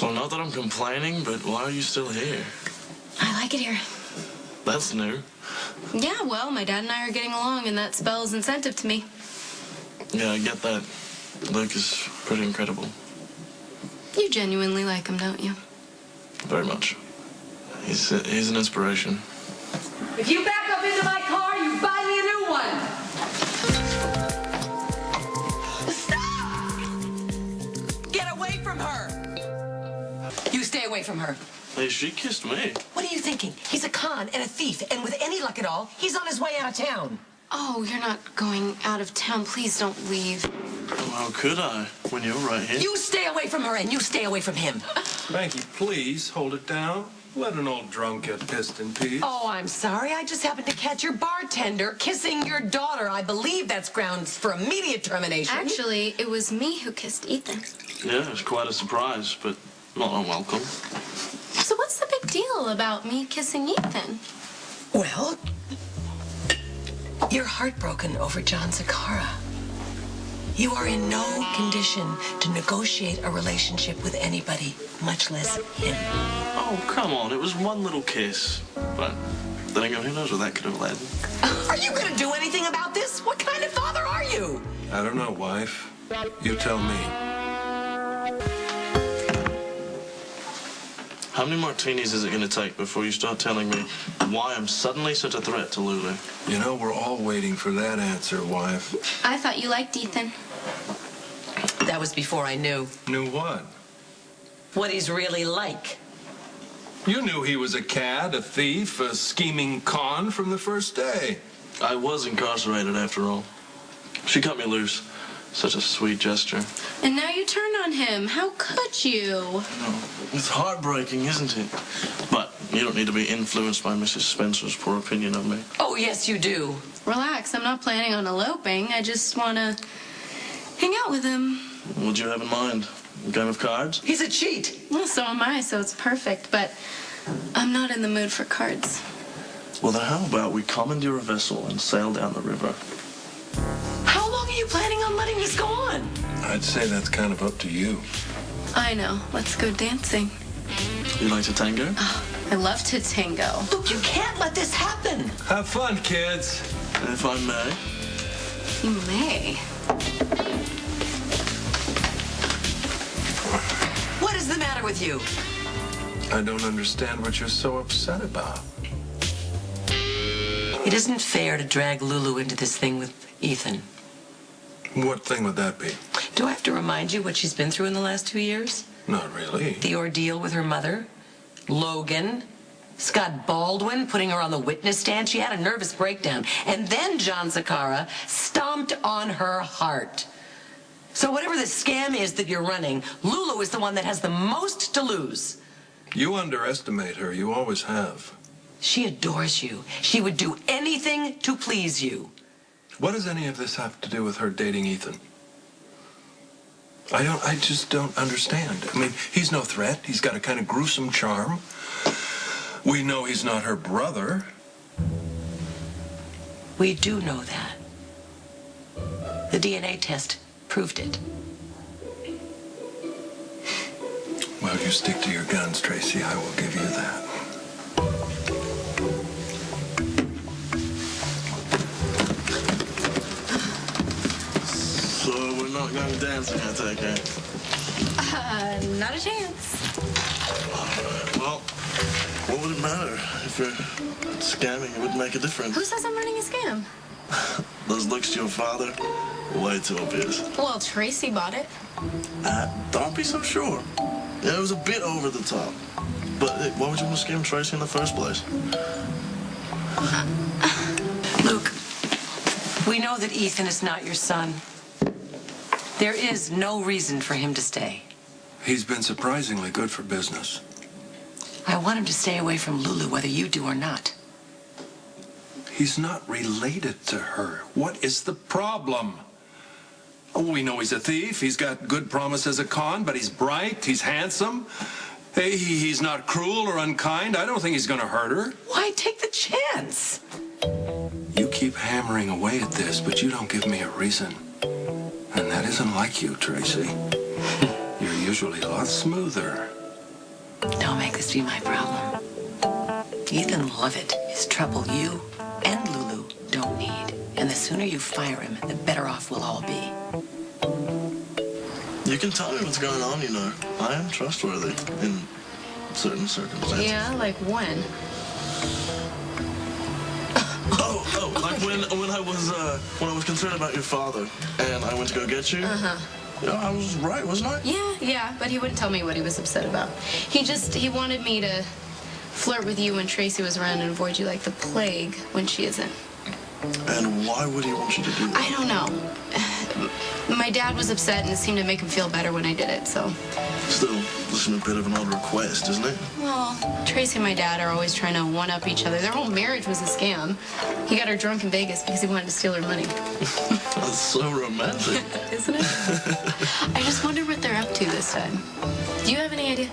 Well, not that I'm complaining, but why are you still here? I like it here. That's new. Yeah, well, my dad and I are getting along, and that spells incentive to me. Yeah, I get that. Luke is pretty incredible. You genuinely like him, don't you? Very much. He's an inspiration. If you back up into my car, you buy me a new one. Stop! Get away from her. You stay away from her. Hey, she kissed me. What are you thinking? He's a con and a thief, and with any luck at all, he's on his way out of town. Oh, you're not going out of town. Please don't leave. Oh, how could I when you're right here? You stay away from her, and you stay away from him. Frankie, please hold it down. Let an old drunk get pissed in peace. Oh, I'm sorry. I just happened to catch your bartender kissing your daughter. I believe that's grounds for immediate termination. Actually, it was me who kissed Ethan. Yeah, it was quite a surprise, but not unwelcome. So what's the big deal about me kissing Ethan? Well, you're heartbroken over John Zakara. You are in no condition to negotiate a relationship with anybody, much less him. Oh, come on. It was one little kiss. But then again, who knows where that could have led. Are you going to do anything about this? What kind of father are you? I don't know, wife. You tell me. How many martinis is it going to take before you start telling me why I'm suddenly such a threat to Lulu? You know, we're all waiting for that answer, wife. I thought you liked Ethan. That was before I knew Knew what? what he's really like. You knew he was a cad, a thief, a scheming con from the first day. I was incarcerated after all. She cut me loose. Such a sweet gesture. And now you turn on him. How could you? No, it's heartbreaking, isn't it? But you don't need to be influenced by Mrs. Spencer's poor opinion of me. Oh, yes, you do. Relax, I'm not planning on eloping. I just want to hang out with him. What'd you have in mind? A game of cards? He's a cheat. Well, so am I, so it's perfect. But I'm not in the mood for cards. Well, then how about we commandeer a vessel and sail down the river? How long are you planning on letting this go on? I'd say that's kind of up to you. I know. Let's go dancing. You like to tango? I love to tango. Look, you can't let this happen. Have fun, kids. If I may. You may. What is the matter with you? I don't understand what you're so upset about. It isn't fair to drag Lulu into this thing with Ethan. What thing would that be? Do I have to remind you what she's been through in the last 2 years? Not really. The ordeal with her mother, Logan, Scott Baldwin putting her on the witness stand. She had a nervous breakdown. And then John Zakara stomped on her heart. So whatever the scam is that you're running, Lulu is the one that has the most to lose. You underestimate her. You always have. She adores you. She would do anything to please you. What does any of this have to do with her dating Ethan? I just don't understand. I mean, he's no threat. He's got a kind of gruesome charm. We know he's not her brother. We do know that. The DNA test proved it. Well, you stick to your guns, Tracy. I will give you that. So we're not going dancing, I take it? Not a chance. Well, what would it matter if you're scamming? It wouldn't make a difference. Who says I'm running a scam? Those looks to your father, way too obvious. Well, Tracy bought it. Don't be so sure. Yeah, it was a bit over the top. But why would you want to scam Tracy in the first place? Luke, we know that Ethan is not your son. There is no reason for him to stay. He's been surprisingly good for business. I want him to stay away from Lulu, whether you do or not. He's not related to her. What is the problem? Oh, we know he's a thief. He's got good promise as a con, but he's bright, he's handsome. Hey, he's not cruel or unkind. I don't think he's going to hurt her. Why take the chance? You keep hammering away at this, but you don't give me a reason. And that isn't like you, Tracy. You're usually a lot smoother. this be my problem. Ethan Lovett is trouble you and Lulu don't need. And the sooner you fire him, the better off we'll all be. You can tell me what's going on, you know. I am trustworthy in certain circumstances. Yeah, like when? Oh, like when I was concerned about your father and I went to go get you. Yeah, I was right, wasn't I? Yeah, but he wouldn't tell me what he was upset about. He wanted me to flirt with you when Tracy was around and avoid you like the plague when she isn't. And why would he want you to do that? I don't know. My dad was upset and it seemed to make him feel better when I did it, so. Still, this is a bit of an odd request, isn't it? Well, Tracy and my dad are always trying to one-up each other. Their whole marriage was a scam. He got her drunk in Vegas because he wanted to steal her money. That's so romantic. Isn't it? I just wonder what they're up to this time. Do you have any idea?